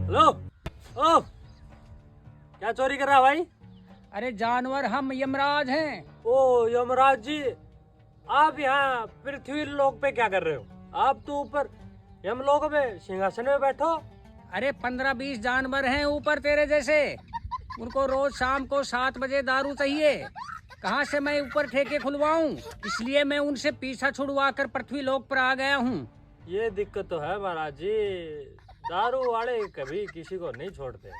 Hello. ओ क्या चोरी कर रहा है भाई? अरे जानवर, हम यमराज हैं। ओ यमराज जी, आप यहाँ पृथ्वी लोक पे क्या कर रहे हो? आप तो ऊपर यमलोक में सिंहासन में बैठो। अरे 15-20 जानवर हैं ऊपर तेरे जैसे। उनको रोज शाम को 7 बजे दारू चाहिए। कहाँ से मैं ऊपर ठेके खुलवाऊं? इसलिए मैं उनसे पीछा छुड़वा कर पृथ्वी लोक पर आ गया हूँ। ये दिक्कत तो है महाराज जी, दारू वाले कभी किसी को नहीं छोड़ते।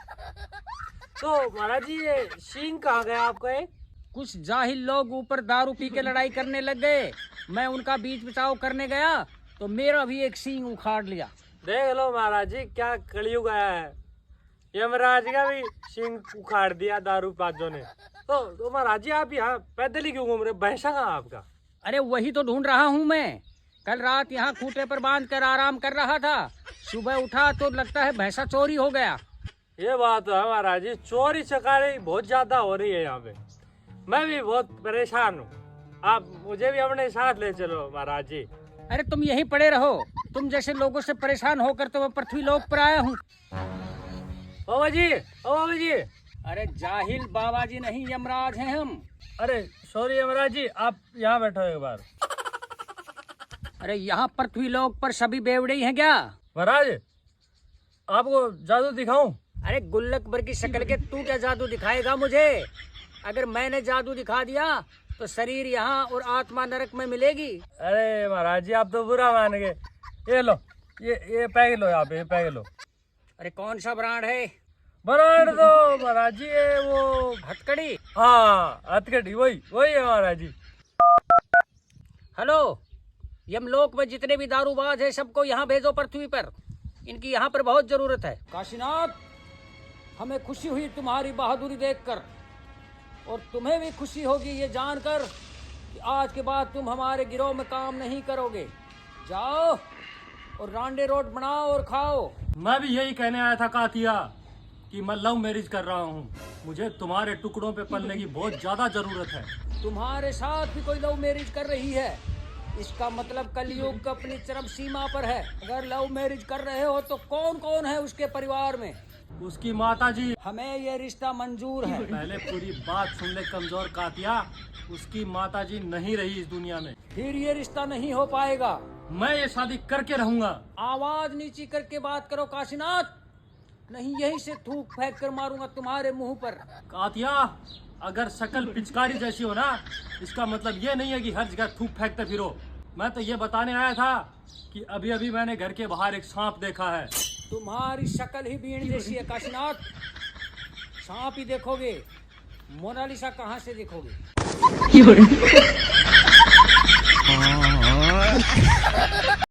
तो महाराज जी ये सींग कहाँ गया आपका? ये कुछ जाहिल लोग ऊपर दारू पी के लड़ाई करने लग गए। मैं उनका बीच बचाव करने गया तो मेरा भी एक सींग उखाड़ लिया। देख लो महाराज जी, क्या कलयुग आया है। यमराज का भी सींग उखाड़ दिया दारू बाजों ने। तो महाराज जी आप यहाँ पैदल ही क्यों घूम रहे? भैंसा कहाँ आपका? अरे वही तो ढूंढ रहा हूँ मैं। कल रात यहाँ खूंटे पर बांध कर आराम कर रहा था। सुबह उठा तो लगता है भैंसा चोरी हो गया। ये बात है महाराज जी, चोरी चकारी बहुत ज्यादा हो रही है यहाँ पे। मैं भी बहुत परेशान हूँ। आप मुझे भी अपने साथ ले चलो महाराज जी। अरे तुम यहीं पड़े रहो। तुम जैसे लोगों से परेशान होकर तो मैं पृथ्वी लोक पर आया हूँ। बाबा जी, ओ बाबा जी। अरे जाहिल, बाबा जी नहीं, यमराज हैं हम। अरे सॉरी यमराज जी, आप यहाँ बैठो एक बार। अरे यहाँ पृथ्वी लोक पर सभी बेवड़े ही हैं क्या? महाराज आपको जादू दिखाऊं? अरे गुल्लक भर की शक्ल के तू क्या जादू दिखाएगा मुझे? अगर मैंने जादू दिखा दिया तो शरीर यहाँ और आत्मा नरक में मिलेगी। अरे महाराज जी आप तो बुरा मान गए। ये लो, ये पैक लो, यहाँ पे पैक लो। अरे कौन सा ब्रांड है? ब्रांड तो महाराज जी ये वो हथकड़ी। हाँ हथकड़ी, वही है महाराज जी। हेलो, यमलोक में जितने भी दारूबाज है सबको यहाँ भेजो पृथ्वी पर। इनकी यहाँ पर बहुत जरूरत है। काशीनाथ, हमें खुशी हुई तुम्हारी बहादुरी देखकर, और तुम्हें भी खुशी होगी ये जानकर कि आज के बाद तुम हमारे गिरोह में काम नहीं करोगे। जाओ और रांडे रोड बनाओ और खाओ। मैं भी यही कहने आया था कातिया कि मैं लव मैरिज कर रहा हूँ। मुझे तुम्हारे टुकड़ों पे पलने की बहुत ज्यादा जरूरत है। तुम्हारे साथ भी कोई लव मैरिज कर रही है, इसका मतलब कलयुग अपनी चरम सीमा पर है। अगर लव मैरिज कर रहे हो तो कौन कौन है उसके परिवार में? उसकी माता जी। हमें ये रिश्ता मंजूर है। पहले पूरी बात सुन ले कमजोर कातिया। उसकी माता जी नहीं रही इस दुनिया में। फिर ये रिश्ता नहीं हो पाएगा। मैं ये शादी करके रहूंगा। आवाज नीची करके बात करो काशीनाथ, नहीं यहीं से थूक फेंक कर मारूंगा तुम्हारे मुंह पर। कातिया अगर शकल पिचकारी जैसी हो ना, इसका मतलब ये नहीं है कि हर जगह थूक फेंकते फिरो। मैं तो ये बताने आया था कि अभी अभी मैंने घर के बाहर एक सांप देखा है। तुम्हारी शक्ल ही बीन जैसी है काशीनाथ। सांप ही देखोगे, मोनालिसा कहाँ से देखोगे?